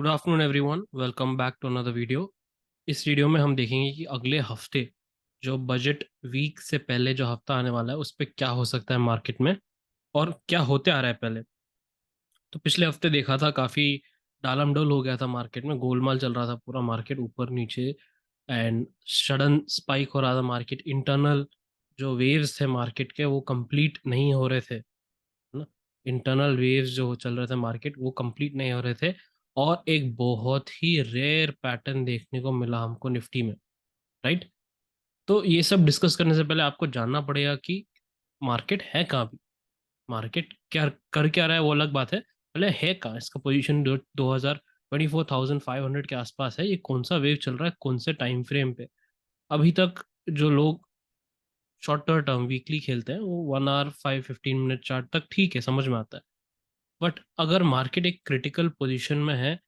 Good afternoon everyone, welcome back to another video. इस video में हम देखेंगे कि अगले हफ्ते जो बजट वीक से पहले जो हफ्ता आने वाला है उस पर क्या हो सकता है मार्केट में और क्या होते आ रहा है पहले। तो पिछले हफ्ते देखा था काफ़ी डालमडोल हो गया था मार्केट में, गोलमाल चल रहा था पूरा मार्केट ऊपर नीचे। एंड सडन स्पाइक हो रहा था मार्केट। इंटरनल जो वेव्स थे मार्केट के वो कंप्लीट नहीं हो रहे थे, है ना। इंटरनल वेव्स जो चल रहे थे मार्केट वो कंप्लीट नहीं हो रहे थे। और एक बहुत ही रेयर पैटर्न देखने को मिला हमको निफ्टी में, राइट। तो ये सब डिस्कस करने से पहले आपको जानना पड़ेगा कि मार्केट है कहाँ भी, मार्केट क्या कर क्या रहा है वो अलग बात है। पहले है कहाँ, इसका पोजीशन 24,500 के आसपास है। ये कौन सा वेव चल रहा है, कौन से टाइम फ्रेम पे। अभी तक जो लोग शॉर्टर टर्म वीकली खेलते हैं वो 1 आवर 5-15 मिनट चार्ट तक ठीक है, समझ में आता है। बट अगर मार्केट एक क्रिटिकल पोजीशन में है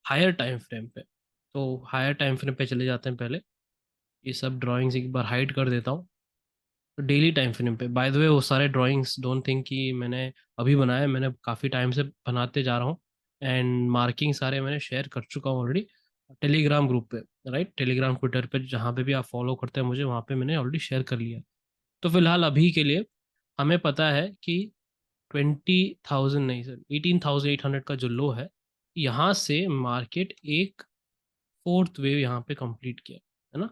हायर टाइम फ्रेम पे, तो हायर टाइम फ्रेम पे चले जाते हैं पहले। ये सब ड्राइंग्स एक बार हाइड कर देता हूँ। तो डेली टाइम फ्रेम पे, बाय द वे, वो सारे ड्राइंग्स डोंट थिंक कि मैंने अभी बनाए, मैंने काफ़ी टाइम से बनाते जा रहा हूँ। एंड मार्किंग सारे मैंने शेयर कर चुका हूँ ऑलरेडी टेलीग्राम ग्रुप पे, राइट। टेलीग्राम ट्विटर पे जहाँ पे भी आप फॉलो करते हैं मुझे, वहाँ पे मैंने ऑलरेडी शेयर कर लिया। तो फिलहाल अभी के लिए हमें पता है कि 20,000 नहीं सर, 18,800 का जो लो है, यहाँ से मार्केट एक फोर्थ वेव यहाँ पे कंप्लीट किया, है ना।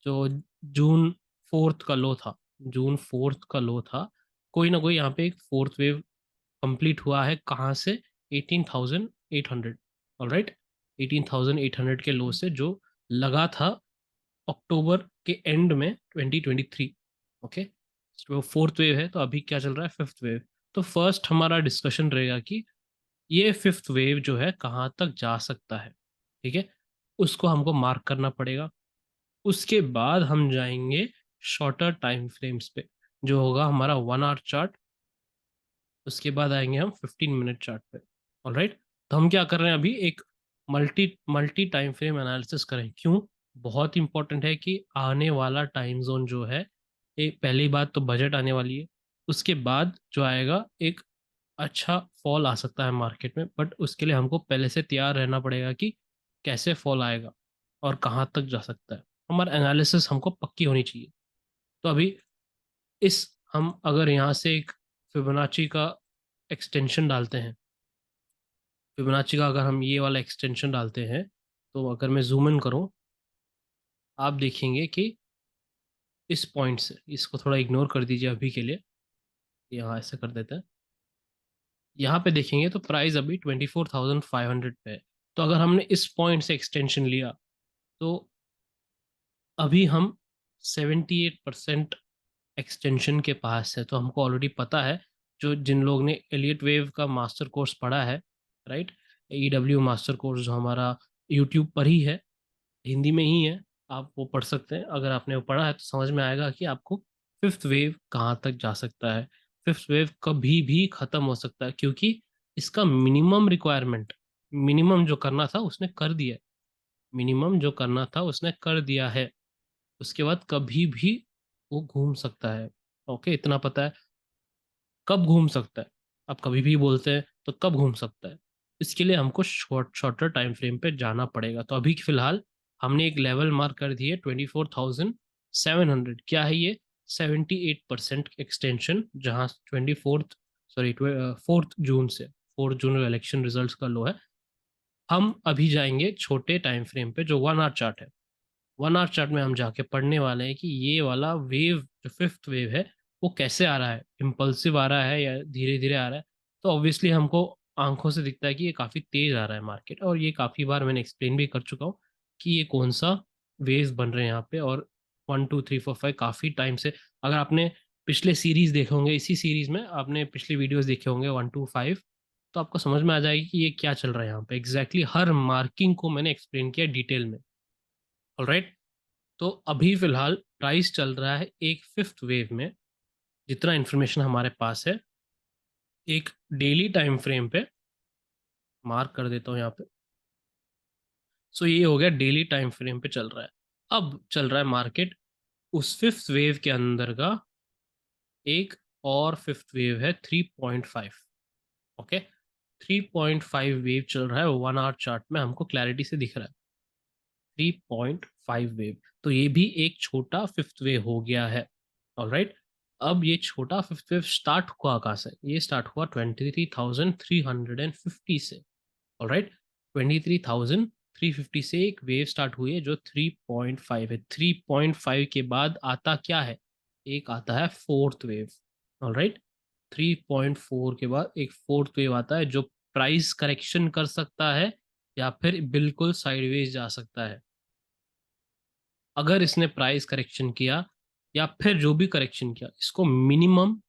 जो जून फोर्थ का लो था, जून फोर्थ का लो था, कोई ना कोई यहाँ पे एक फोर्थ वेव कंप्लीट हुआ है। कहाँ से? 18,800। ऑलराइट, 18,800 के लो से जो लगा था अक्टूबर के एंड में 2023। ओके, तो फोर्थ वेव है। तो अभी क्या चल रहा है? Fifth wave. तो फर्स्ट हमारा डिस्कशन रहेगा कि ये फिफ्थ वेव जो है कहाँ तक जा सकता है, ठीक है। उसको हमको मार्क करना पड़ेगा। उसके बाद हम जाएंगे शॉर्टर टाइम फ्रेम्स पे, जो होगा हमारा 1 आवर चार्ट। उसके बाद आएंगे हम 15 मिनट चार्ट पे। ऑलराइट, तो हम क्या कर रहे हैं अभी, एक multi multi time frame analysis करें। क्यों? बहुत इंपॉर्टेंट है कि आने वाला टाइम जोन जो है, एक पहली बात तो बजट आने वाली है। उसके बाद जो आएगा एक अच्छा फॉल आ सकता है मार्केट में, बट उसके लिए हमको पहले से तैयार रहना पड़ेगा कि कैसे फॉल आएगा और कहाँ तक जा सकता है। हमारा एनालिसिस हमको पक्की होनी चाहिए। तो अभी इस हम अगर यहाँ से एक फिबोनाची का एक्सटेंशन डालते हैं, फिबोनाची का अगर हम ये वाला एक्सटेंशन डालते हैं, तो अगर मैं जूम इन करूँ, आप देखेंगे कि इस पॉइंट से, इसको थोड़ा इग्नोर कर दीजिए अभी के लिए, यहाँ ऐसे कर देते हैं। यहाँ पे देखेंगे तो प्राइस अभी 24,500 पे है। तो अगर हमने इस पॉइंट से एक्सटेंशन लिया, तो अभी हम 78% एक्सटेंशन के पास है। तो हमको ऑलरेडी पता है, जो जिन लोग ने एलियट वेव का मास्टर कोर्स पढ़ा है, राइट, ईडब्ल्यू मास्टर कोर्स जो हमारा यूट्यूब पर ही है, हिंदी में ही है, आप वो पढ़ सकते हैं। अगर आपने वो पढ़ा है तो समझ में आएगा कि आपको फिफ्थ वेव कहाँ तक जा सकता है, फिफ्थ वेव कभी भी खत्म हो सकता है, क्योंकि इसका मिनिमम रिक्वायरमेंट, मिनिमम जो करना था उसने कर दिया है। मिनिमम जो करना था उसने कर दिया है। उसके बाद कभी भी वो घूम सकता है। ओके, इतना पता है। कब घूम सकता है? आप कभी भी बोलते हैं, तो कब घूम सकता है? इसके लिए हमको शॉर्टर टाइम फ्रेम पे जाना पड़ेगा। तो अभी फिलहाल हमने एक लेवल मार्क कर दी है 24,700। क्या है ये? 78% एक्सटेंशन, जहाँ 4th जून से, 4th जून इलेक्शन रिजल्ट्स का लो है। हम अभी जाएंगे छोटे टाइम फ्रेम पे जो 1 आवर चार्ट है। 1 आवर चार्ट में हम जाके पढ़ने वाले हैं कि ये वाला वेव जो फिफ्थ वेव है वो कैसे आ रहा है, इम्पल्सिव आ रहा है या धीरे धीरे आ रहा है। तो ऑब्वियसली हमको आंखों से दिखता है कि ये काफ़ी तेज आ रहा है मार्केट, और ये काफ़ी बार मैंने एक्सप्लेन भी कर चुका हूँ कि ये कौन सा वेव्स बन रहे हैं यहाँ पे। और 1 2 3 4 5 काफ़ी टाइम से, अगर आपने पिछले सीरीज देखे होंगे, इसी सीरीज में आपने पिछले वीडियोस देखे होंगे 1 2 5, तो आपको समझ में आ जाएगी कि ये क्या चल रहा है यहाँ पे। एग्जैक्टली हर मार्किंग को मैंने एक्सप्लेन किया डिटेल में। ऑलराइट, तो अभी फिलहाल प्राइस चल रहा है एक फिफ्थ वेव में, जितना इन्फॉर्मेशन हमारे पास है। एक डेली टाइम फ्रेम पे मार्क कर देता हूँ यहाँ पे। सो ये हो गया, डेली टाइम फ्रेम पे चल रहा है। अब चल रहा है मार्केट उस फिफ्थ वेव के अंदर का एक और फिफ्थ वेव है 3.5। ओके, 3.5 वेव चल रहा है 1 आवर चार्ट में, हमको क्लैरिटी से दिख रहा है 3.5 वेव। तो ये भी एक छोटा फिफ्थ वेव हो गया है। ऑलराइट, अब ये छोटा फिफ्थ वेव स्टार्ट हुआ कहाँ से? ये स्टार्ट हुआ 23,350 से। ऑलराइट, 23,350 से एक वेव स्टार्ट हुई है जो 3.5 है। 3.5 के बाद आता क्या है? एक आता है फोर्थ वेव। ऑलराइट, 3.4 के बाद एक फोर्थ वेव आता है जो प्राइस करेक्शन कर सकता है या फिर बिल्कुल साइडवेज जा सकता है। अगर इसने प्राइस करेक्शन किया या फिर जो भी करेक्शन किया, इसको मिनिमम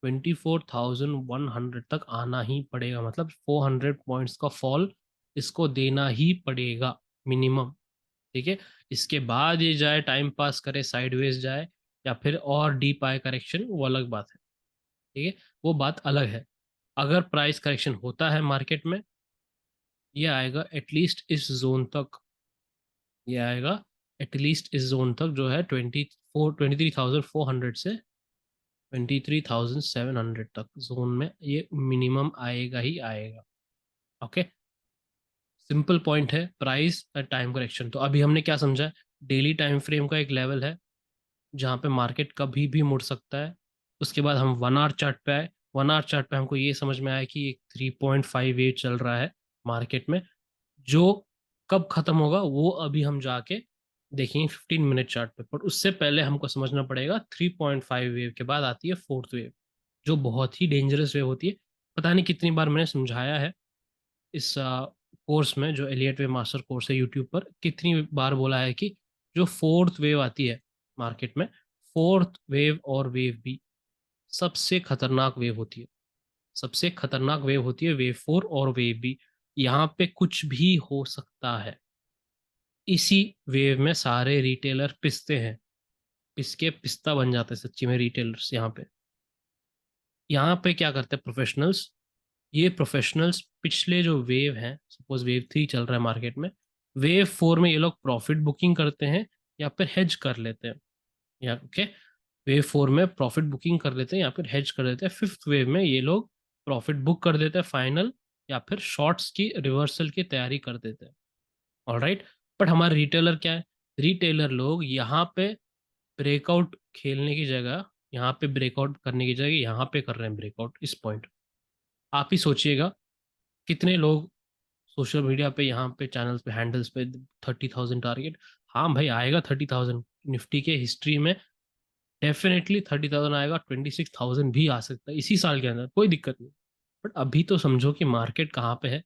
24,100 तक आना ही पड़ेगा। मतलब 400 पॉइंट्स का फॉल इसको देना ही पड़ेगा मिनिमम। ठीक है, इसके बाद ये जाए टाइम पास करे, साइडवेज जाए या फिर और डीप आए करेक्शन, वो अलग बात है। ठीक है, वो बात अलग है। अगर प्राइस करेक्शन होता है मार्केट में, ये आएगा एटलीस्ट इस जोन तक। ये आएगा एटलीस्ट इस जोन तक जो है 23,400 से 23,700 तक जोन में ये मिनिमम आएगा ही आएगा। ओके, सिंपल पॉइंट है प्राइस टाइम करेक्शन। तो अभी हमने क्या समझा? डेली टाइम फ्रेम का एक लेवल है जहाँ पे मार्केट कभी भी मुड़ सकता है। उसके बाद हम 1 आवर चार्ट पे आए। 1 आवर चार्ट पे हमको ये समझ में आया कि एक 3.58 चल रहा है मार्केट में, जो कब खत्म होगा वो अभी हम जाके देखेंगे 15 मिनट चार्ट पे। पर उससे पहले हमको समझना पड़ेगा 3.5 वेव के बाद आती है फोर्थ वेव, जो बहुत ही डेंजरस वेव होती है। पता नहीं कितनी बार मैंने समझाया है इस कोर्स में, जो एलियट वेव मास्टर कोर्स है यूट्यूब पर, कितनी बार बोला है कि जो फोर्थ वेव आती है मार्केट में, फोर्थ वेव और वेव बी सबसे खतरनाक वेव होती है। सबसे खतरनाक वेव होती है वेव 4 और वेव बी। यहाँ पे कुछ भी हो सकता है। इसी वेव में सारे रिटेलर पिसते हैं, पिस के पिस्ता बन जाते हैं सच्ची में रिटेलर्स। यहाँ पे क्या करते हैं प्रोफेशनल्स? ये प्रोफेशनल्स पिछले जो वेव हैं, सपोज वेव 3 चल रहा है मार्केट में, वेव 4 में ये लोग प्रॉफिट बुकिंग करते हैं या फिर हेज कर लेते हैं। या ओके, वेव 4 में प्रॉफिट बुकिंग कर लेते हैं या फिर हेज कर लेते हैं। फिफ्थ वेव में ये लोग प्रॉफिट बुक कर देते हैं फाइनल, या फिर शॉर्ट्स की रिवर्सल की तैयारी कर देते हैं। ऑलराइट, बट हमारे रिटेलर क्या है? रिटेलर लोग यहाँ पे ब्रेकआउट खेलने की जगह, यहाँ पे ब्रेकआउट करने की जगह यहाँ पे कर रहे हैं ब्रेकआउट इस पॉइंट। आप ही सोचिएगा कितने लोग सोशल मीडिया पे, यहाँ पे चैनल्स पे, हैंडल्स पे 30,000 टारगेट। हाँ भाई, आएगा 30,000 निफ्टी के हिस्ट्री में, डेफिनेटली 30,000 आएगा। 26,000 भी आ सकता है इसी साल के अंदर, कोई दिक्कत नहीं। बट अभी तो समझो कि मार्केट कहाँ पे है।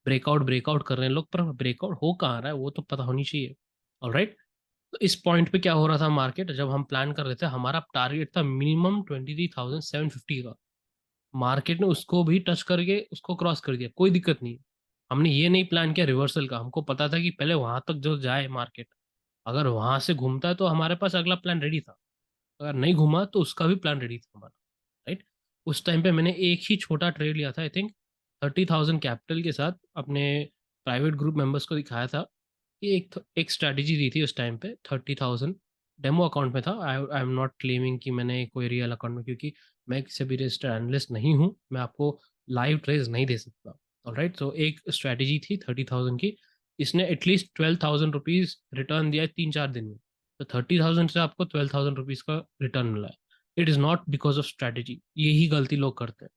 ब्रेकआउट ब्रेकआउट कर रहे हैं लोग, पर ब्रेकआउट हो कहाँ रहा है वो तो पता होनी चाहिए। ऑलराइट, तो इस पॉइंट पे क्या हो रहा था मार्केट, जब हम प्लान कर रहे थे, हमारा टारगेट था मिनिमम 23,750 का। मार्केट ने उसको भी टच करके उसको क्रॉस कर दिया, कोई दिक्कत नहीं। हमने ये नहीं प्लान किया रिवर्सल का, हमको पता था कि पहले वहां तक जो जाए मार्केट, अगर वहां से घूमता है तो हमारे पास अगला प्लान रेडी था। अगर नहीं घूमा तो उसका भी प्लान रेडी था हमारा। राइट, उस टाइम पे मैंने एक ही छोटा ट्रेड लिया था, आई थिंक 30,000 कैपिटल के साथ, अपने प्राइवेट ग्रुप मेंबर्स को दिखाया था कि एक स्ट्रैटेजी दी थी उस टाइम पे। 30,000 डेमो अकाउंट में था। आई एम नॉट क्लेमिंग कि मैंने कोई रियल अकाउंट में, क्योंकि मैं किसी भी रजिस्टर्ड एनालिस्ट नहीं हूँ, मैं आपको लाइव ट्रेड्स नहीं दे सकता। ऑलराइट, तो एक स्ट्रैटेजी थी 30,000 की। इसने एटलीस्ट 12,000 रुपीज रिटर्न दिया है 3-4 दिन में। तो 30,000 से आपको 12,000 रुपीज का रिटर्न मिला है। It is not because of strategy. यही गलती लोग करते हैं।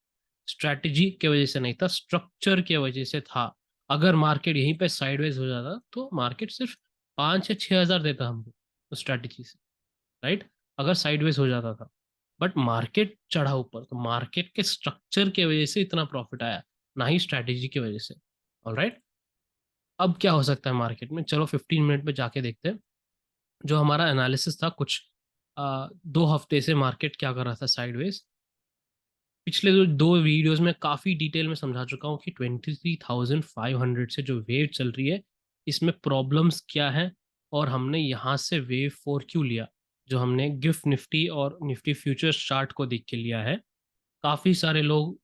स्ट्रैटेजी की वजह से नहीं था, स्ट्रक्चर की वजह से था। अगर मार्केट यहीं पे साइडवेज हो जाता तो मार्केट सिर्फ 5 या 6 हज़ार देता हमको उस स्ट्रैटेजी से। राइट, अगर साइडवेज हो जाता था। बट मार्केट चढ़ा ऊपर, तो मार्केट के स्ट्रक्चर की वजह से इतना प्रॉफिट आया, ना ही स्ट्रैटेजी की वजह से। ऑलराइट, अब क्या हो सकता है मार्केट में? चलो 15 मिनट में जाके देखते हैं। जो हमारा एनालिसिस था कुछ 2 हफ्ते से मार्केट क्या कर रहा था साइडवेज। पिछले जो 2 वीडियोस में काफ़ी डिटेल में समझा चुका हूँ कि 23,500 से जो वेव चल रही है, इसमें प्रॉब्लम्स क्या है, और हमने यहाँ से वेव 4 क्यों लिया, जो हमने गिफ्ट निफ्टी और निफ्टी फ्यूचर्स चार्ट को देख के लिया है। काफ़ी सारे लोग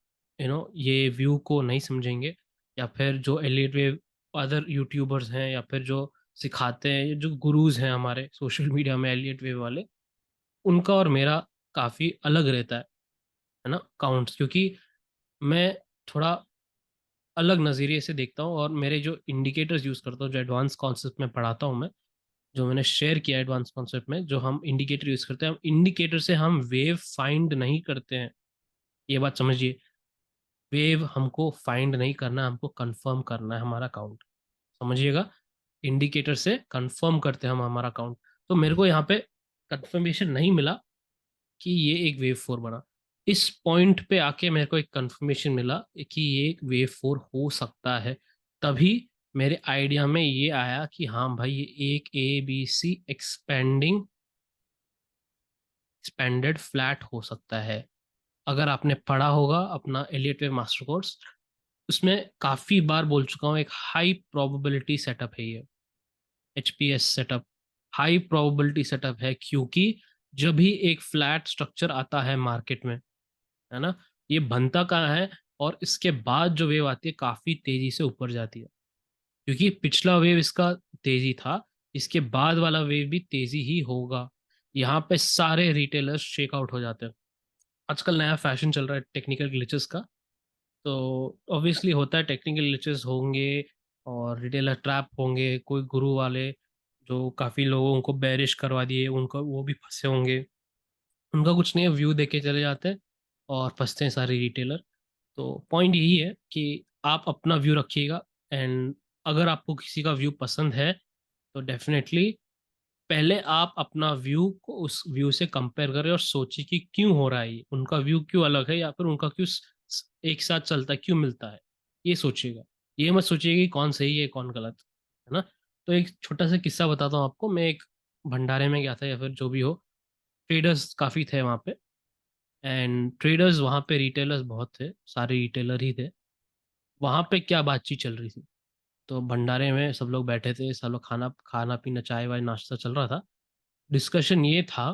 ये व्यू को नहीं समझेंगे, या फिर जो एलिट वेव अदर यूट्यूबर्स हैं, या फिर जो सिखाते हैं, जो गुरुज हैं हमारे सोशल मीडिया में एलिट वेव वाले, उनका और मेरा काफ़ी अलग रहता है ना काउंट्स। क्योंकि मैं थोड़ा अलग नज़रिए से देखता हूँ और मेरे जो इंडिकेटर्स यूज़ करता हूँ, जो एडवांस कॉन्सेप्ट में पढ़ाता हूँ मैं, जो मैंने शेयर किया एडवांस कॉन्सेप्ट में, जो हम इंडिकेटर यूज़ करते हैं, हम इंडिकेटर से हम वेव फाइंड नहीं करते हैं। ये बात समझिए, वेव हमको फाइंड नहीं करना है, हमको कंफर्म करना है हमारा काउंट। समझिएगा, इंडिकेटर से कंफर्म करते हैं हम हमारा काउंट। तो मेरे को यहाँ पे कंफर्मेशन नहीं मिला कि ये एक वेव फोर बना। इस पॉइंट पे आके मेरे को एक कंफर्मेशन मिला कि ये एक वेव फोर हो सकता है। तभी मेरे आइडिया में ये आया कि हाँ भाई, ये एक A B C expanded flat हो सकता है। अगर आपने पढ़ा होगा अपना एलियट वेव मास्टर कोर्स, उसमें काफ़ी बार बोल चुका हूँ, एक हाई प्रोबेबिलिटी सेटअप है ये, HPS setup. High probability setup है क्योंकि जब भी एक फ्लैट स्ट्रक्चर आता है मार्केट में, है ना, ये बनता कहाँ है और इसके बाद जो वेव आती है काफ़ी तेज़ी से ऊपर जाती है, क्योंकि पिछला वेव इसका तेज़ी था, इसके बाद वाला वेव भी तेज़ी ही होगा। यहाँ पे सारे रिटेलर्स शेक आउट हो जाते हैं। आजकल नया फैशन चल रहा है टेक्निकल ग्लिचेस का। तो ऑब्वियसली होता है, टेक्निकल ग्लिचेस होंगे और रिटेलर ट्रैप होंगे, कोई गुरु वाले जो काफ़ी लोगों को बेरिश करवा दिए, उनका वो भी फंसे होंगे। उनका कुछ नहीं है, व्यू देके चले जाते हैं और फंसते हैं सारे रिटेलर। तो पॉइंट यही है कि आप अपना व्यू रखिएगा, एंड अगर आपको किसी का व्यू पसंद है तो डेफिनेटली पहले आप अपना व्यू को उस व्यू से कंपेयर करें और सोचिए कि क्यों हो रहा है ये, उनका व्यू क्यों अलग है या फिर उनका क्यों एक साथ चलता है, क्यों मिलता है, ये सोचिएगा। ये मत सोचिएगा कि कौन सही है कौन गलत है ना। तो एक छोटा सा किस्सा बताता हूँ आपको। मैं एक भंडारे में गया था, या फिर जो भी हो, ट्रेडर्स काफ़ी थे वहाँ पे, एंड ट्रेडर्स वहाँ पे, रिटेलर्स बहुत थे, सारे रिटेलर ही थे। वहाँ पे क्या बातचीत चल रही थी, तो भंडारे में सब लोग बैठे थे, सब लोग खाना खाना पीना, चाय वाय नाश्ता चल रहा था। डिस्कशन ये था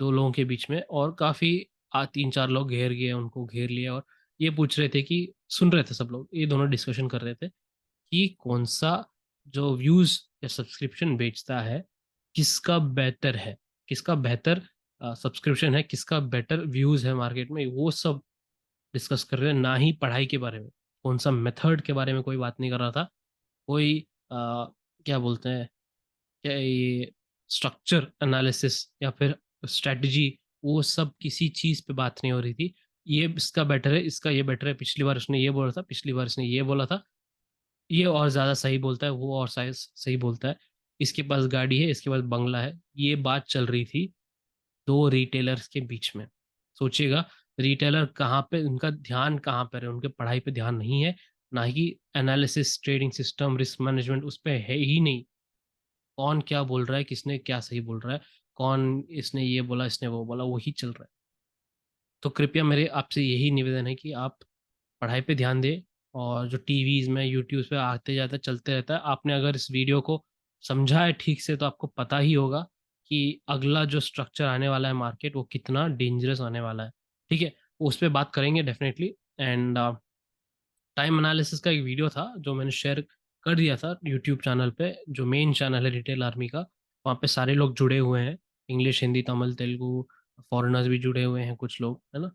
दो लोगों के बीच में, और काफ़ी तीन चार लोग घेर गए, उनको घेर लिया और ये पूछ रहे थे कि, सुन रहे थे सब लोग, ये दोनों डिस्कशन कर रहे थे कि कौन सा जो व्यूज़ या सब्सक्रिप्शन बेचता है, किसका बेहतर है, किसका बेहतर सब्सक्रिप्शन है, किसका बेटर व्यूज़ है मार्केट में, वो सब डिस्कस कर रहे हैं, ना ही पढ़ाई के बारे में। कौन सा मेथड के बारे में कोई बात नहीं कर रहा था। कोई क्या बोलते हैं, क्या ये स्ट्रक्चर एनालिसिस या फिर स्ट्रेटजी, वो सब किसी चीज़ पे बात नहीं हो रही थी। ये इसका बेटर है, इसका ये बेटर है, पिछली बार उसने ये बोला था, पिछली बार उसने ये बोला था, ये और ज़्यादा सही बोलता है, वो और सही सही बोलता है, इसके पास गाड़ी है, इसके पास बंगला है। ये बात चल रही थी दो रिटेलर्स के बीच में। सोचिएगा, रिटेलर कहाँ पे, उनका ध्यान कहाँ पर है, उनके पढ़ाई पे ध्यान नहीं है, ना ही analysis, trading system, risk management उस पे है ही नहीं। कौन क्या बोल रहा है, किसने क्या सही बोल रहा है, कौन इसने ये बोला, इसने वो बोला, वही चल रहा है। तो कृपया मेरे आपसे यही निवेदन है कि आप पढ़ाई पे ध्यान दें, और जो टीवीज़ में, यूट्यूब पे आते जाता चलते रहता है, आपने अगर इस वीडियो को समझा है ठीक से, तो आपको पता ही होगा कि अगला जो स्ट्रक्चर आने वाला है मार्केट, वो कितना डेंजरस आने वाला है। ठीक है, उस पर बात करेंगे डेफिनेटली। एंड टाइम एनालिसिस का एक वीडियो था जो मैंने शेयर कर दिया था यूट्यूब चैनल पे, जो मेन चैनल है रिटेल आर्मी का। वहाँ पे सारे लोग जुड़े हुए हैं, इंग्लिश, हिंदी, तमिल, तेलुगु, फॉरेनर्स भी जुड़े हुए हैं कुछ लोग, है ना।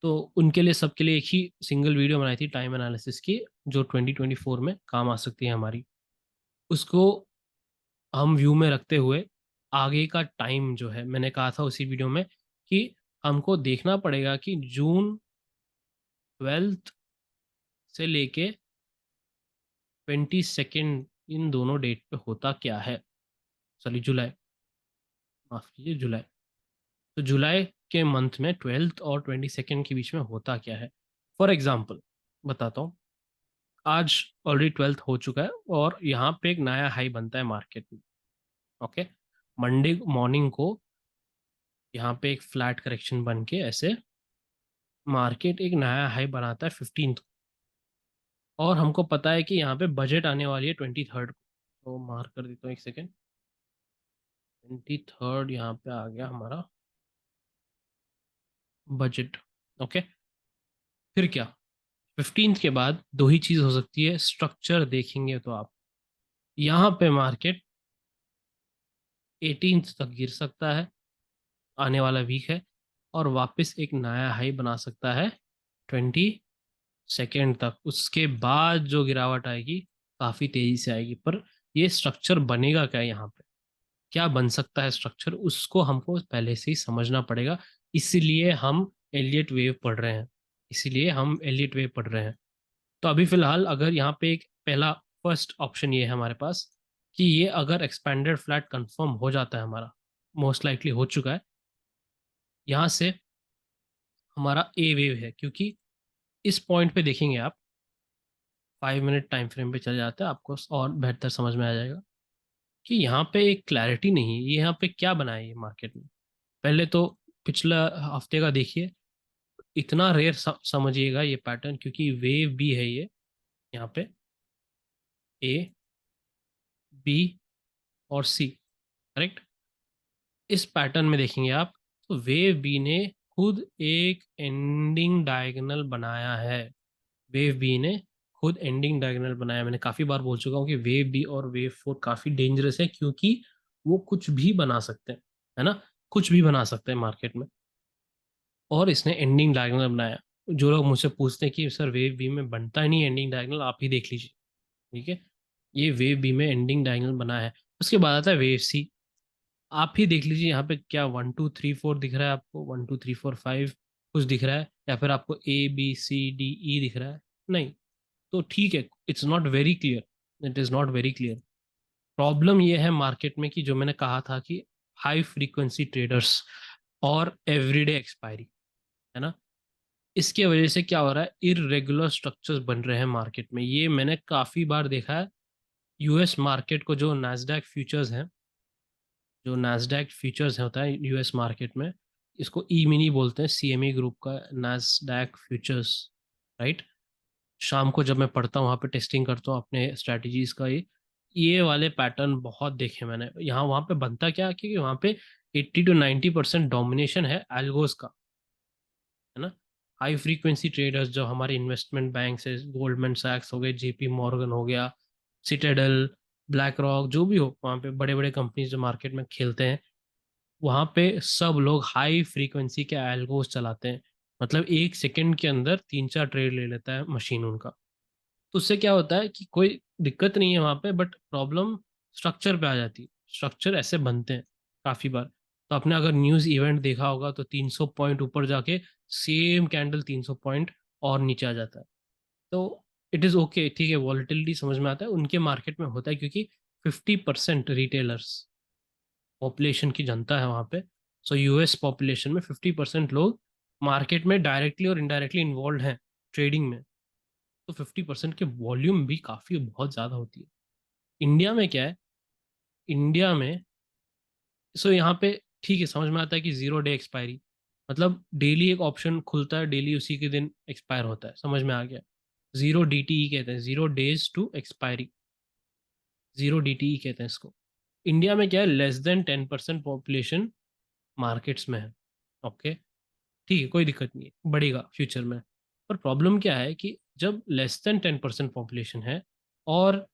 तो उनके लिए, सबके लिए एक ही सिंगल वीडियो बनाई थी टाइम एनालिसिस की, जो 2024 में काम आ सकती है हमारी। उसको हम व्यू में रखते हुए आगे का टाइम जो है, मैंने कहा था उसी वीडियो में कि हमको देखना पड़ेगा कि जून 12 से लेके 22 इन दोनों डेट पे होता क्या है। सॉरी, जुलाई, माफ कीजिए, जुलाई। तो जुलाई के मंथ में 12 और 22 के बीच में होता क्या है। फॉर एग्जाम्पल बताता हूँ, आज ऑलरेडी 12 हो चुका है और यहाँ पे एक नया हाई बनता है मार्केट में। ओके, मंडे मॉर्निंग को यहाँ पे एक फ्लैट करेक्शन बन के ऐसे मार्केट एक नया हाई बनाता है 15th, और हमको पता है कि यहाँ पे बजट आने वाली है 23rd को। तो मार्क कर देता हूँ, एक सेकेंड। 23rd यहाँ पे आ गया हमारा बजट। ओके, फिर क्या, 15th के बाद दो ही चीज़ हो सकती है, स्ट्रक्चर देखेंगे तो आप, यहाँ पे मार्केट 18th तक गिर सकता है, आने वाला वीक है, और वापस एक नया हाई बना सकता है 20 सेकेंड तक, उसके बाद जो गिरावट आएगी काफी तेजी से आएगी। पर ये स्ट्रक्चर बनेगा क्या यहाँ पे, क्या बन सकता है स्ट्रक्चर, उसको हमको पहले से ही समझना पड़ेगा। इसीलिए हम एलियट वेव पढ़ रहे हैं, इसीलिए हम एलियट वेव पढ़ रहे हैं। तो अभी फिलहाल अगर यहाँ पे एक पहला फर्स्ट ऑप्शन ये है हमारे पास कि ये अगर एक्सपेंडेड फ्लैट कंफर्म हो जाता है हमारा, मोस्ट लाइकली हो चुका है, यहाँ से हमारा ए वेव है। क्योंकि इस पॉइंट पे देखेंगे आप, 5 मिनट टाइम फ्रेम पे चले जाते हैं, आपको और बेहतर समझ में आ जाएगा कि यहाँ पे एक क्लैरिटी नहीं है, ये यहाँ पे क्या बना है ये मार्केट में। पहले तो पिछला हफ्ते का देखिए, इतना रेयर समझिएगा ये पैटर्न, क्योंकि वेव बी है ये, यहाँ पे ए, बी और सी, करेक्ट। इस पैटर्न में देखेंगे आप, तो वेव बी ने खुद एक एंडिंग डायगोनल बनाया है। वेव बी ने खुद एंडिंग डायगोनल बनाया। मैंने काफी बार बोल चुका हूँ कि वेव बी और वेव फोर काफी डेंजरस है, क्योंकि वो कुछ भी बना सकते हैं, है ना, कुछ भी बना सकते हैं मार्केट में। और इसने एंडिंग डायगोनल बनाया। जो लोग मुझसे पूछते हैं कि सर वेव बी में बनता ही नहीं एंडिंग डायगोनल, आप ही देख लीजिए, ठीक है। ये वेव बी में एंडिंग डायगोनल बना है। उसके बाद आता है वेव सी। आप ही देख लीजिए यहाँ पे, क्या 1 2 3 4 दिख रहा है आपको, 1 2 3 4 5 कुछ दिख रहा है, या फिर आपको A B C D E दिख रहा है? नहीं। तो ठीक है, it's not very clear, it is not very clear. Problem ये है मार्केट में कि जो मैंने कहा था कि हाई फ्रीक्वेंसी ट्रेडर्स और एवरीडे एक्सपायरी, है ना, इसके वजह से क्या हो रहा है, इरेगुलर स्ट्रक्चर्स बन रहे हैं मार्केट में। ये मैंने काफी बार देखा है। यूएस मार्केट को, जो नास्डैक फ्यूचर्स हैं, जो नास्डैक फ्यूचर्स होता है यूएस मार्केट में, इसको ई मिनी बोलते हैं, सीएमई ग्रुप का नास्डैक फ्यूचर्स, राइट। शाम को जब मैं पढ़ता हूँ, वहाँ पे टेस्टिंग करता हूँ अपने स्ट्रैटेजीज का, ये वाले पैटर्न बहुत देखे मैंने। यहाँ वहाँ पे बनता क्या है, क्योंकि वहाँ पे 80 to 90% डोमिनेशन है एल्गोस का, है ना। हाई फ्रीक्वेंसी ट्रेडर्स जो हमारे इन्वेस्टमेंट बैंक है, गोल्डमैन सैक्स हो गए, जेपी मॉर्गन हो गया, सिटाडेल, ब्लैक रॉक, जो भी हो, वहाँ पे बड़े बड़े कंपनीज जो मार्केट में खेलते हैं, वहाँ पे सब लोग हाई फ्रीक्वेंसी के एल्गोस चलाते हैं। मतलब 1 सेकंड के अंदर 3 4 ट्रेड ले लेता है मशीन उनका। तो उससे क्या होता है कि कोई दिक्कत नहीं है वहाँ पे, बट प्रॉब्लम स्ट्रक्चर पे आ जाती है। स्ट्रक्चर ऐसे बनते हैं काफ़ी बार। तो आपने अगर न्यूज़ इवेंट देखा होगा, तो 300 पॉइंट ऊपर जाके सेम कैंडल 300 पॉइंट और नीचे आ जाता है। तो इट इज़ ओके, ठीक है, वॉलेटिलिटी समझ में आता है, उनके मार्केट में होता है, क्योंकि 50% रिटेलर्स पॉपुलेशन की जनता है वहाँ पे। सो यूएस पॉपुलेशन में 50% लोग मार्केट में डायरेक्टली और इनडायरेक्टली इन्वॉल्व हैं ट्रेडिंग में। तो 50% के वॉल्यूम भी काफ़ी बहुत ज़्यादा होती है। इंडिया में क्या है, इंडिया में यहाँ पे ठीक है, समझ में आता है कि 0 डे एक्सपायरी, मतलब डेली एक ऑप्शन खुलता है, डेली उसी के दिन एक्सपायर होता है, समझ में आ गया। 0 DTE कहते हैं, 0 days to expiry, 0 DTE कहते हैं इसको। इंडिया में क्या है, लेस देन 10% पॉपुलेशन मार्केट्स में है। ओके, ठीक है, कोई दिक्कत नहीं है, बढ़ेगा फ्यूचर में। पर प्रॉब्लम क्या है कि जब लेस देन 10% पॉपुलेशन है, और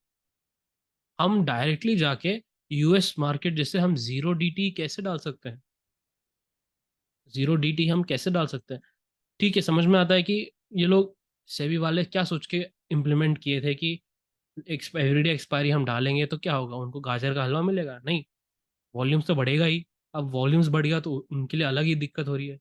हम डायरेक्टली जाके यूएस मार्केट जैसे, हम 0 DT कैसे डाल सकते हैं, 0 DT हम कैसे डाल सकते हैं? ठीक है, समझ में आता है कि ये लोग सेबी वाले क्या सोच के इम्प्लीमेंट किए थे कि एवरीडे एक्सपायरी हम डालेंगे तो क्या होगा, उनको गाजर का हलवा मिलेगा? नहीं, वॉल्यूम्स तो बढ़ेगा ही। अब वॉल्यूम्स बढ़ गया तो उनके लिए अलग ही दिक्कत हो रही है।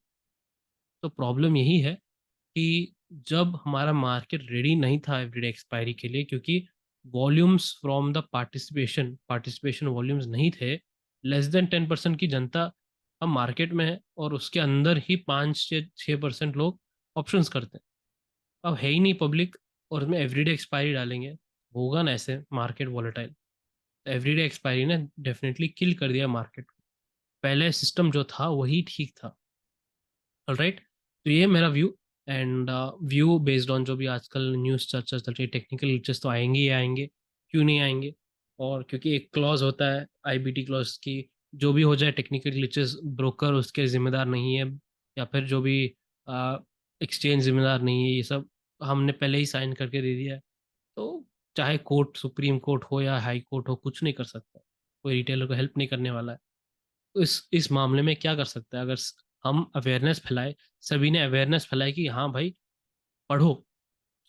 तो प्रॉब्लम यही है कि जब हमारा मार्केट रेडी नहीं था एवरीडे एक्सपायरी के लिए, क्योंकि volumes from the participation volumes नहीं थे, लेस देन 10% की जनता हम मार्केट में है, और उसके अंदर ही 5 से 6% लोग ऑप्शंस करते हैं। अब है ही नहीं पब्लिक, और उसमें एवरीडे एक्सपायरी डालेंगे, होगा ना ऐसे मार्केट वॉलेटाइल। एवरीडे एक्सपायरी ने डेफिनेटली किल कर दिया मार्केट। पहले सिस्टम जो था वही ठीक था। राइट। तो ये मेरा view, and view based on जो भी आजकल न्यूज़ चर्चा चल रही है, टेक्निकल ग्लिचेस तो आएंगे ही आएंगे, क्यों नहीं आएंगे। और क्योंकि एक क्लॉज होता है आईबीटी क्लॉज की, जो भी हो जाए टेक्निकल ग्लिचेस, ब्रोकर उसके जिम्मेदार नहीं है, या फिर जो भी एक्सचेंज जिम्मेदार नहीं है, ये सब हमने पहले ही साइन करके दे दिया है। तो चाहे कोर्ट, सुप्रीम कोर्ट हो या हाई कोर्ट हो, कुछ नहीं कर सकता, कोई रिटेलर को हेल्प नहीं करने वाला है। तो इस मामले में क्या कर सकते हैं, अगर हम अवेयरनेस फैलाए, सभी ने अवेयरनेस फैलाई कि हाँ भाई, पढ़ो,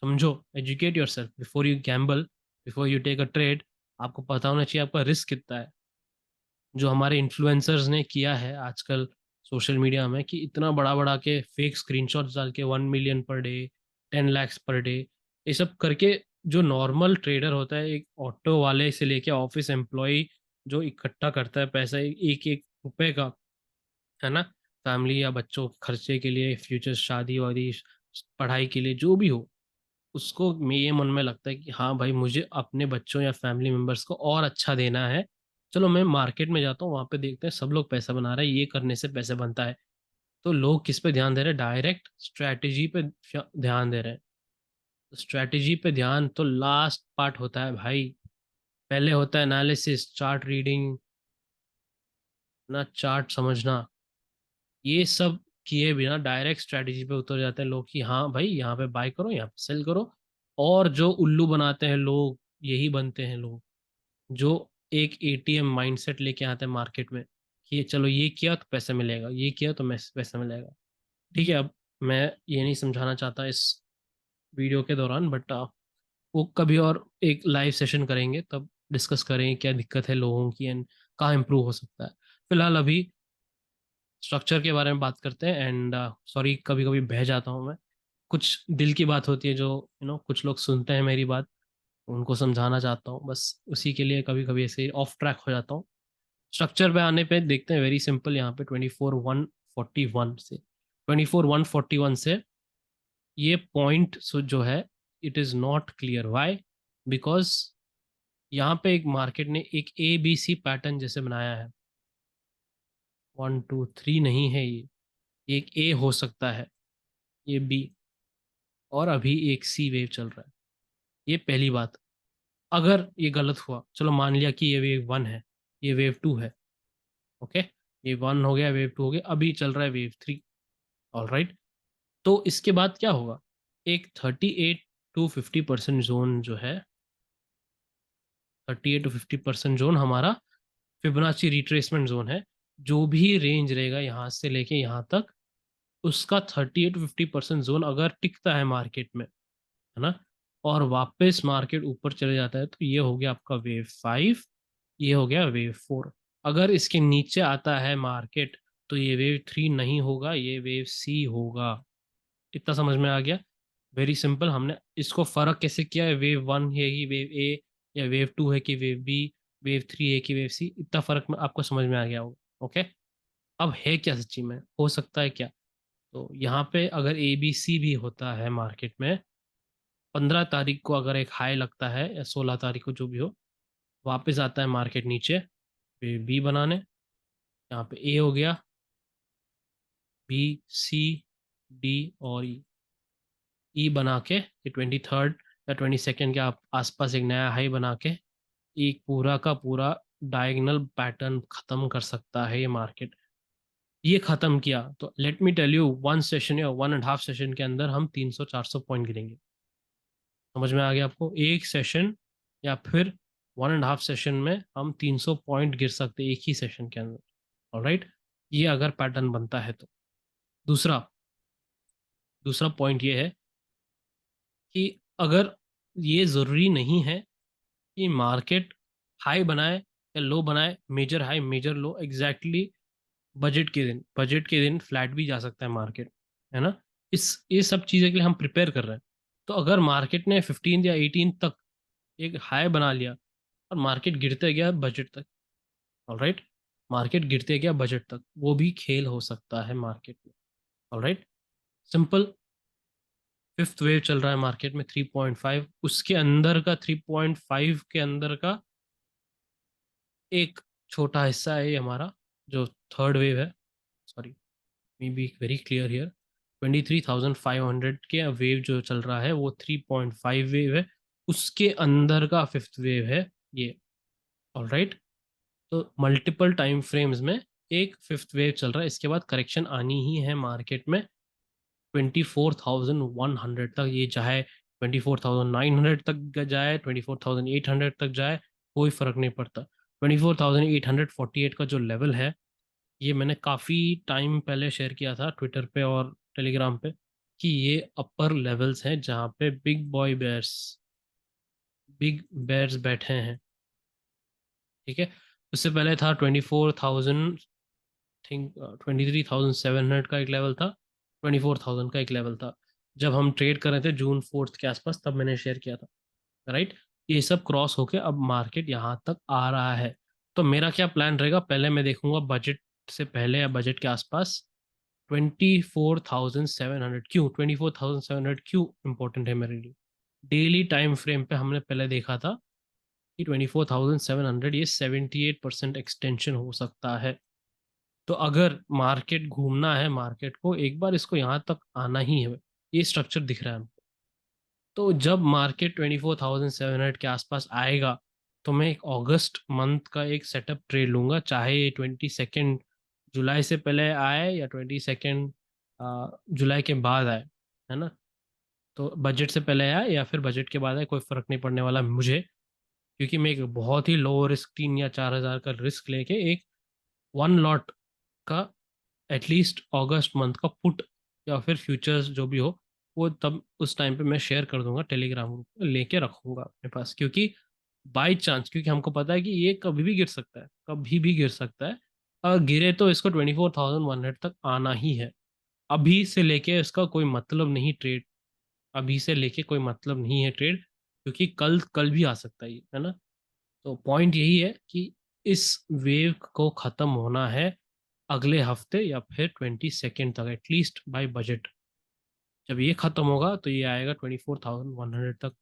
समझो, educate yourself before you gamble, before you take a trade. आपको पता होना चाहिए आपका रिस्क कितना है। जो हमारे इन्फ्लुएंसर्स ने किया है आजकल सोशल मीडिया में, कि इतना बड़ा बड़ा के फेक स्क्रीनशॉट्स डाल के 1 million per day, 10 lakh per day, ये सब करके जो नॉर्मल ट्रेडर होता है, एक ऑटो वाले से लेके ऑफिस एम्प्लॉय, जो इकट्ठा करता है पैसा एक एक रुपए का, है ना, फैमिली या बच्चों के खर्चे के लिए, फ्यूचर शादी वादी, पढ़ाई के लिए, जो भी हो, उसको ये मन में लगता है कि हाँ भाई, मुझे अपने बच्चों या फैमिली मेम्बर्स को और अच्छा देना है। चलो मैं मार्केट में जाता हूँ, वहां पे देखते हैं सब लोग पैसा बना रहे हैं, ये करने से पैसे बनता है। तो लोग किस पे ध्यान दे रहे हैं? डायरेक्ट स्ट्रैटेजी पे ध्यान दे रहे हैं। स्ट्रैटेजी पे ध्यान तो लास्ट पार्ट होता है भाई। पहले होता है एनालिसिस, चार्ट रीडिंग, ना चार्ट समझना। ये सब किए बिना डायरेक्ट स्ट्रैटेजी पे उतर जाते हैं लोग कि हाँ भाई, यहाँ पे बाय करो, यहाँ पे सेल करो। और जो उल्लू बनाते हैं लोग, यही बनते हैं लोग, जो एक एटीएम माइंडसेट लेके आते हैं मार्केट में, कि चलो ये किया तो पैसा मिलेगा, ये किया तो पैसा मिलेगा। ठीक है, अब मैं ये नहीं समझाना चाहता इस वीडियो के दौरान, बट वो कभी और एक लाइव सेशन करेंगे, तब डिस्कस करेंगे क्या दिक्कत है लोगों की एंड कहाँ इम्प्रूव हो सकता है। फिलहाल अभी स्ट्रक्चर के बारे में बात करते हैं। एंड सॉरी, कभी कभी बह जाता हूँ मैं, कुछ दिल की बात होती है जो कुछ लोग सुनते हैं मेरी बात, उनको समझाना चाहता हूँ, बस उसी के लिए कभी कभी ऐसे ऑफ ट्रैक हो जाता हूँ। स्ट्रक्चर पे आने पे देखते हैं, वेरी सिंपल, यहाँ पे 24,141 से 24,141 से ये पॉइंट जो है, it is not clear. Why? Because यहाँ पे एक मार्केट ने एक ए बी सी पैटर्न जैसे बनाया है। 1 2 3 नहीं है ये, एक ए हो सकता है, ये बी, और अभी एक सी वेव चल रहा है। ये पहली बात। अगर ये गलत हुआ, चलो मान लिया कि ये वेव 1 है, ये वेव 2 है, ओके, ये 1 हो गया, वेव 2 हो गया, अभी चल रहा है वेव 3। All right. तो इसके बाद क्या होगा? एक 38 to 50% जोन जो है, 38 to 50% जोन हमारा फिबोनाची रिट्रेसमेंट जोन है। जो भी रेंज रहेगा यहाँ से लेके यहाँ तक, उसका 38 to 50% जोन अगर टिकता है मार्केट में, है ना, और वापस मार्केट ऊपर चले जाता है, तो ये हो गया आपका वेव 5, ये हो गया वेव 4। अगर इसके नीचे आता है मार्केट, तो ये वेव 3 नहीं होगा, ये वेव C होगा। इतना समझ में आ गया? Very simple. हमने इसको फर्क कैसे किया है, वेव 1 है कि वेव 1, या वेव 2 है कि वेव 2, वेव 3 है कि वेव 3, इतना फर्क में आपको समझ में आ गया होगा। ओके, अब है क्या सच्ची में, हो सकता है क्या? तो यहाँ पे अगर ABC भी होता है मार्केट में, 15 तारीख को अगर एक हाई लगता है, या 16 तारीख को, जो भी हो, वापस आता है मार्केट नीचे वेव बी बनाने। यहाँ पे ए हो गया, B C D और ई बना के, ये 23rd या 22nd के आसपास एक नया हाई बना के, एक पूरा का पूरा डायगोनल पैटर्न खत्म कर सकता है ये मार्केट। ये खत्म किया तो let me tell you, 1 session या 1.5 सेशन के अंदर हम 300-400 पॉइंट गिरेंगे। समझ में आ गया आपको? एक सेशन या फिर 1.5 सेशन में हम 300 पॉइंट गिर सकते हैं एक ही सेशन के अंदर। ऑलराइट, ये अगर पैटर्न बनता है तो। दूसरा दूसरा पॉइंट ये है कि अगर, ये ज़रूरी नहीं है कि मार्केट हाई बनाए या लो बनाए, मेजर हाई मेजर लो एग्जैक्टली बजट के दिन फ्लैट भी जा सकता है मार्केट, है ना। इस ये सब चीज़ें के लिए हम प्रिपेयर कर रहे हैं। तो अगर मार्केट ने 15 या 18 तक एक हाई बना लिया, और मार्केट गिरते गया बजट तक, ऑलराइट, मार्केट गिरते गया बजट तक, वो भी खेल हो सकता है मार्केट में। Alright, simple. फिफ्थ वेव चल रहा है मार्केट में 3.5, उसके अंदर का 3.5 के अंदर का एक छोटा हिस्सा है ये हमारा, जो थर्ड वेव है। Sorry, me be very clear here, 23,500 के वेव जो चल रहा है वो 3.5 वेव है, उसके अंदर का फिफ्थ वेव है ये। ऑलराइट, तो मल्टीपल टाइम फ्रेम्स में एक फिफ्थ वेव चल रहा है, इसके बाद करेक्शन आनी ही है मार्केट में। 24,100 तक ये चाहे 24,900 तक जाए, 24,800 तक जाए, कोई फर्क नहीं पड़ता। 24,848 का जो लेवल है, ये मैंने काफ़ी टाइम पहले शेयर किया था ट्विटर पे और टेलीग्राम पे, कि ये अपर लेवल्स हैं जहाँ पे बिग बेयर्स बैठे हैं, ठीक है। उससे पहले था 24,000, थिंक 23,700 का एक लेवल था, 24,000 का एक लेवल था। जब हम ट्रेड कर रहे थे जून 4 के आसपास, तब मैंने शेयर किया था, राइट। ये सब क्रॉस होके अब मार्केट यहाँ तक आ रहा है। तो मेरा क्या प्लान रहेगा, पहले मैं देखूंगा बजट से पहले या बजट के आसपास 24,700। क्यों 24,700 क्यों इंपॉर्टेंट है मेरे लिए? डेली टाइम फ्रेम पे हमने पहले देखा था कि 24,700 ये 78% एक्सटेंशन हो सकता है। तो अगर मार्केट घूमना है, मार्केट को एक बार इसको यहाँ तक आना ही है। ये स्ट्रक्चर दिख रहा है हमको। तो जब मार्केट 24,700 के आसपास आएगा, तो मैं एक अगस्त मंथ का एक सेटअप ट्रेड लूंगा, चाहे ये 22 जुलाई से पहले आए या 22 जुलाई के बाद आए, है ना। तो बजट से पहले आए या फिर बजट के बाद आए, कोई फर्क नहीं पड़ने वाला मुझे, क्योंकि मैं एक बहुत ही लो रिस्क 3 या 4 हज़ार का रिस्क लेके एक वन लॉट का एटलीस्ट अगस्त मंथ का पुट या फिर फ्यूचर्स जो भी हो, वो तब उस टाइम पे मैं शेयर कर दूंगा, टेलीग्राम ग्रुप पे लेके रखूंगा अपने पास। क्योंकि बाई चांस, क्योंकि हमको पता है कि ये कभी भी गिर सकता है, कभी भी गिर सकता है। अगर गिरे तो इसको 24,100 तक आना ही है। अभी से लेके इसका कोई मतलब नहीं ट्रेड, अभी से लेके कोई मतलब नहीं है ट्रेड, क्योंकि कल कल भी आ सकता है ये, है ना। तो पॉइंट यही है कि इस वेव को ख़त्म होना है अगले हफ्ते या फिर 22 तक, एटलीस्ट बाय बजट। जब ये ख़त्म होगा तो ये आएगा 24,100 तक।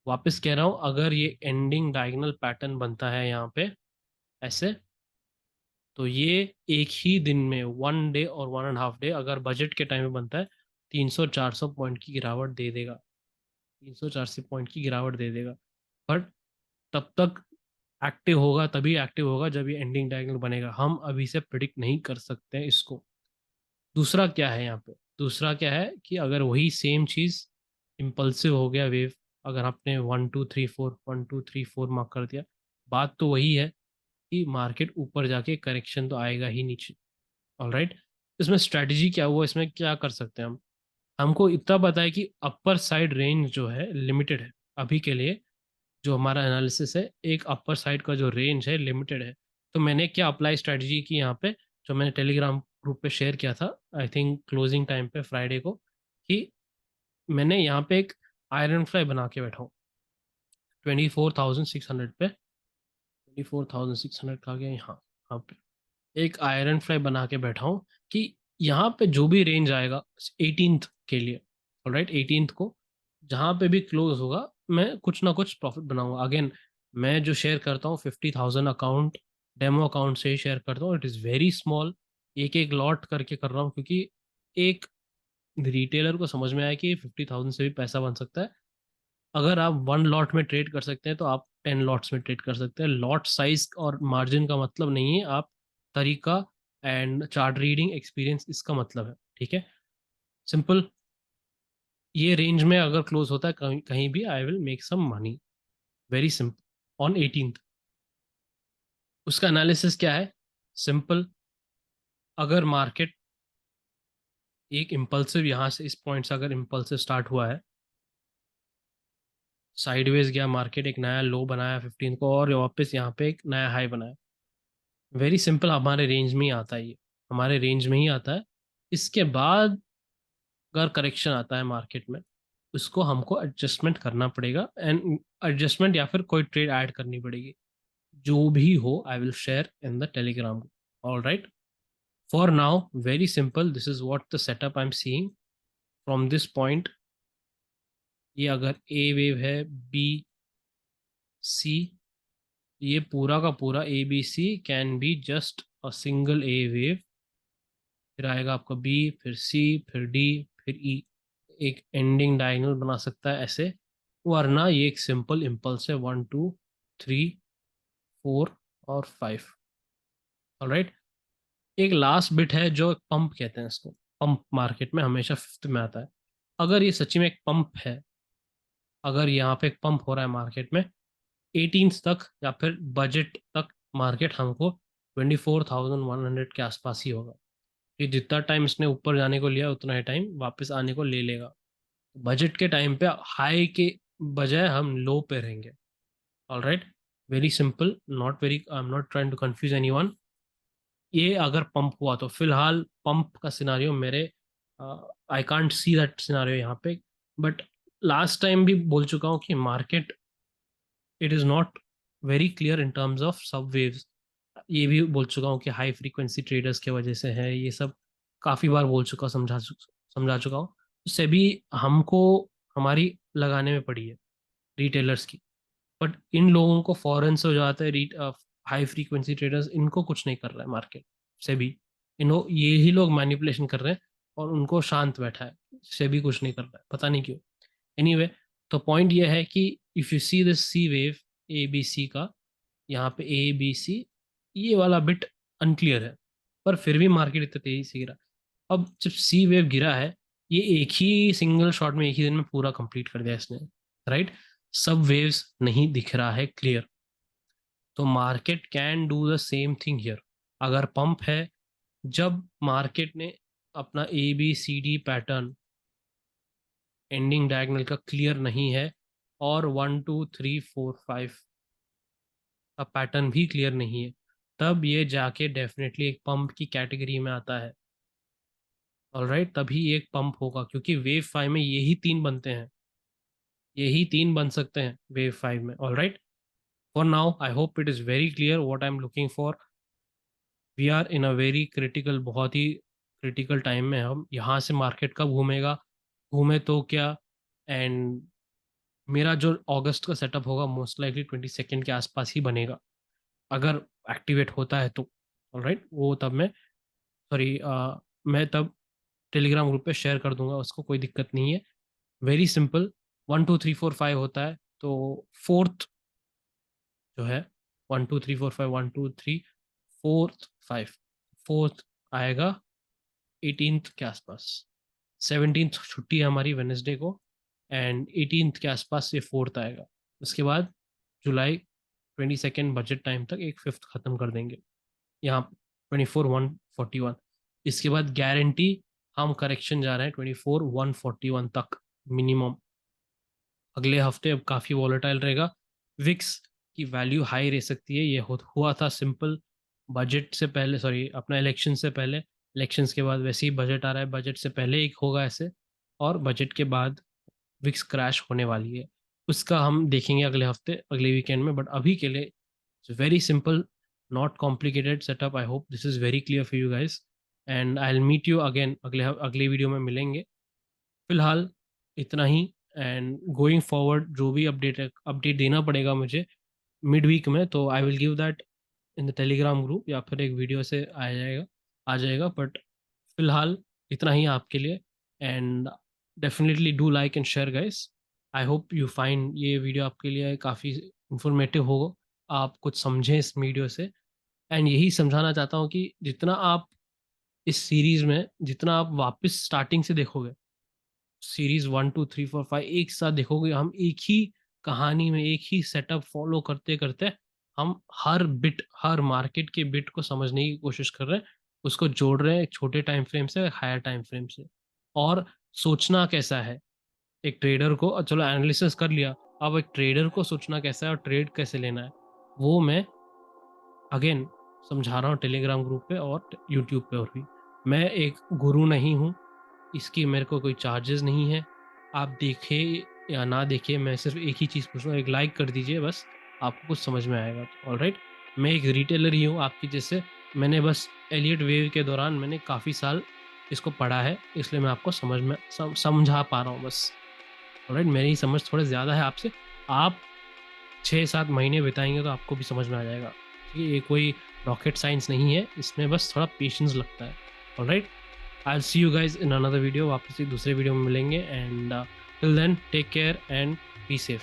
वापस कह रहा हूँ, अगर ये एंडिंग डायगोनल पैटर्न बनता है यहाँ पे ऐसे, तो ये एक ही दिन में 1 डे और 1.5 डे अगर बजट के टाइम में बनता है, 300-400 पॉइंट की गिरावट दे देगा, 300-400 पॉइंट की गिरावट दे देगा। बट तब तक एक्टिव होगा, तभी एक्टिव होगा जब ये एंडिंग डायगोनल बनेगा। हम अभी से प्रिडिक्ट नहीं कर सकते हैं इसको। दूसरा क्या है यहाँ पे, दूसरा क्या है कि अगर वही सेम चीज़ इम्पल्सिव हो गया वेव, अगर आपने 1 2 3 4 मार्क कर दिया, बात तो वही है कि मार्केट ऊपर जाके करेक्शन तो आएगा ही नीचे। ऑलराइट, इसमें स्ट्रैटेजी क्या हुआ, इसमें क्या कर सकते हैं हम? हमको इतना पता है कि अपर साइड रेंज जो है लिमिटेड है अभी के लिए। जो हमारा एनालिसिस है, एक अपर साइड का जो रेंज है लिमिटेड है। तो मैंने क्या अप्लाई स्ट्रेटजी की यहाँ पे, जो मैंने टेलीग्राम ग्रुप पे शेयर किया था, आई थिंक क्लोजिंग टाइम पे फ्राइडे को, कि मैंने यहाँ पे एक आयरन फ्लाई बना के बैठा हूँ 24,600 पे। 24,600 का गया यहाँ, यहाँ पे एक आयरन फ्लाई बना के बैठा हूँ कि यहाँ पे जो भी रेंज आएगा 18th के लिए, ऑलराइट, 18th को जहाँ पे भी क्लोज होगा, मैं कुछ ना कुछ प्रॉफिट बनाऊंगा। अगेन, मैं जो शेयर करता हूँ 50,000 अकाउंट, डेमो अकाउंट से ही शेयर करता हूँ। इट इज़ वेरी स्मॉल, एक एक लॉट करके कर रहा हूँ, क्योंकि एक रिटेलर को समझ में आया कि 50,000 से भी पैसा बन सकता है। अगर आप 1 लॉट में ट्रेड कर सकते हैं तो आप 10 लॉट्स में ट्रेड कर सकते हैं। लॉट साइज और मार्जिन का मतलब नहीं है, आप तरीका एंड चार्ट रीडिंग एक्सपीरियंस, इसका मतलब है, ठीक है। सिंपल, ये रेंज में अगर क्लोज होता है कहीं कहीं भी, I will make some money, very simple on 18th। उसका एनालिसिस क्या है? सिंपल, अगर मार्केट एक इम्पल्सिव यहाँ से इस पॉइंट से अगर इम्पल्सिव स्टार्ट हुआ है, साइडवेज गया मार्केट, एक नया लो बनाया 15 को और वापस यहाँ पे एक नया हाई बनाया, वेरी सिंपल, हमारे रेंज में ही आता है ये, हमारे रेंज में ही आता है। इसके बाद अगर करेक्शन आता है मार्केट में, उसको हमको एडजस्टमेंट करना पड़ेगा, एंड एडजस्टमेंट या फिर कोई ट्रेड ऐड करनी पड़ेगी। जो भी हो I will share in the Telegram. All right, for now very simple, this is what the setup I am seeing from this point. ये अगर ए वेव है, बी सी, ये पूरा का पूरा A B C can be just a single A wave, फिर आएगा आपका बी, फिर सी, फिर डी, फिर ई, एक एंडिंग डायगोनल बना सकता है ऐसे। वरना ये एक सिंपल इम्पल्स है, 1 2 3 4 और 5। ऑलराइट, एक लास्ट बिट है जो पंप कहते हैं इसको। पंप मार्केट में हमेशा फिफ्थ में आता है। अगर ये सच्ची में एक पंप है, अगर यहाँ पे एक पंप हो रहा है मार्केट में 18th तक या फिर बजट तक, मार्केट हमको 24,100 के आसपास ही होगा। कि जितना टाइम इसने ऊपर जाने को लिया उतना ही टाइम वापस आने को ले लेगा। बजट के टाइम पे हाई के बजाय हम लो पे रहेंगे। All right, very simple, not very, I am not trying to confuse anyone. ये अगर पंप हुआ तो फिलहाल पंप का सिनारियो मेरे, I can't see that scenario यहाँ पे। बट लास्ट टाइम भी बोल चुका हूँ कि market, it is not very clear in terms of सब वेव्स। ये भी बोल चुका हूँ कि हाई फ्रीक्वेंसी ट्रेडर्स की वजह से है ये सब, काफ़ी बार बोल चुका, समझा चुका हूँ। उससे भी हमको हमारी लगाने में पड़ी है रिटेलर्स की। बट इन लोगों को फॉरेन से हो जाता है, रीट हाई फ्रीक्वेंसी ट्रेडर्स, इनको कुछ नहीं कर रहा है मार्केट से भी। ये ही लोग मैनिपुलेशन कर रहे हैं और उनको शांत बैठा है, से भी कुछ नहीं कर रहा है, पता नहीं क्यों। एनीवे, तो पॉइंट ये है कि if you see this C wave A B C का, यहाँ पे ए बी सी, ये वाला बिट अनक्लियर है, पर फिर भी मार्केट इतनी तेजी से गिरा। अब जब सी वेव गिरा है, ये एक ही सिंगल शॉट में एक ही दिन में पूरा कंप्लीट कर दिया इसने, राइट। सब वेव्स नहीं दिख रहा है क्लियर, तो market can do the same thing here. अगर पंप है, जब मार्केट ने अपना A B C D pattern ending diagonal का क्लियर नहीं है, और 1 2 3 4 5 का पैटर्न भी क्लियर नहीं है, तब ये जाके डेफिनेटली एक पंप की कैटेगरी में आता है। ऑलराइट, तभी एक पंप होगा, क्योंकि वेव 5 में यही तीन बनते हैं, यही तीन बन सकते हैं वेव 5 में। Alright, for now I hope it is very clear what I am looking for. We are in a very critical, बहुत ही क्रिटिकल टाइम में हम। यहाँ से मार्केट कब घूमेगा, घूमे तो क्या। एंड मेरा जो अगस्त का सेटअप होगा मोस्ट लाइकली 22 के आसपास ही बनेगा, अगर एक्टिवेट होता है तो। ऑलराइट, वो तब मैं, सॉरी, मैं तब टेलीग्राम ग्रुप पे शेयर कर दूंगा, उसको कोई दिक्कत नहीं है। वेरी सिंपल, 1 2 3 4 5 होता है, तो फोर्थ जो है, 1 2 3 4 5, 1 2 3, फोर्थ 5, फोर्थ आएगा 18th के आसपास। 17th छुट्टी है हमारी वेनेसडे को, एंड 18th के आसपास ये फोर्थ आएगा। उसके बाद जुलाई 22 बजट टाइम तक एक फिफ्थ खत्म कर देंगे यहाँ, 24 141। इसके बाद गारंटी हम करेक्शन जा रहे हैं 24 141 तक मिनिमम। अगले हफ्ते अब काफ़ी वॉलेटाइल रहेगा, विक्स की वैल्यू हाई रह सकती है। ये हुआ था सिंपल, बजट से पहले, सॉरी अपना इलेक्शन से पहले, इलेक्शंस के बाद वैसे ही बजट आ रहा है, बजट से पहले एक होगा ऐसे, और बजट के बाद विक्स क्रैश होने वाली है। उसका हम देखेंगे अगले हफ्ते, अगले वीकेंड में। बट अभी के लिए very simple, not complicated setup. I hope this is very clear for you guys, and I will meet you again अगले वीडियो में मिलेंगे। फिलहाल इतना ही, एंड गोइंग फॉरवर्ड जो भी अपडेट देना पड़ेगा मुझे मिड वीक में, तो I will give that in the Telegram group, या फिर एक वीडियो से आ जाएगा। बट फिलहाल इतना ही आपके लिए, and definitely do like and share guys. I hope you find ये वीडियो आपके लिए काफ़ी इंफॉर्मेटिव होगा, आप कुछ समझें इस वीडियो से। एंड यही समझाना चाहता हूँ कि जितना आप इस सीरीज़ में, जितना आप वापस स्टार्टिंग से देखोगे, सीरीज 1 2 3 4 5 एक साथ देखोगे, हम एक ही कहानी में एक ही सेटअप फॉलो करते करते हम हर बिट, हर मार्केट के बिट को समझने की कोशिश कर रहे हैं, उसको जोड़ रहे हैं एक छोटे टाइम फ्रेम से हायर टाइम फ्रेम से। और सोचना कैसा है एक ट्रेडर को, चलो एनालिसिस कर लिया, अब एक ट्रेडर को सोचना कैसा है और ट्रेड कैसे लेना है, वो मैं अगेन समझा रहा हूँ टेलीग्राम ग्रुप पे और यूट्यूब पे। और भी, मैं एक गुरु नहीं हूँ, इसकी मेरे को कोई चार्जेस नहीं है। आप देखें या ना देखें, मैं सिर्फ एक ही चीज़ पूछ रहा हूँ, एक लाइक कर दीजिए बस, आपको कुछ समझ में आएगा। तो ऑलराइट, मैं एक रिटेलर ही हूँ आपकी जैसे, मैंने बस एलियट वेव के दौरान मैंने काफ़ी साल इसको पढ़ा है, इसलिए मैं आपको समझा पा रहा हूँ बस। ऑलराइट, मेरी समझ थोड़ा ज़्यादा है आपसे, आप 6 7 महीने बिताएंगे तो आपको भी समझ में आ जाएगा कि ये कोई रॉकेट साइंस नहीं है, इसमें बस थोड़ा पेशेंस लगता है। Alright, I'll see you guys in another video, वापस एक दूसरे वीडियो में मिलेंगे, and till then take care and be safe.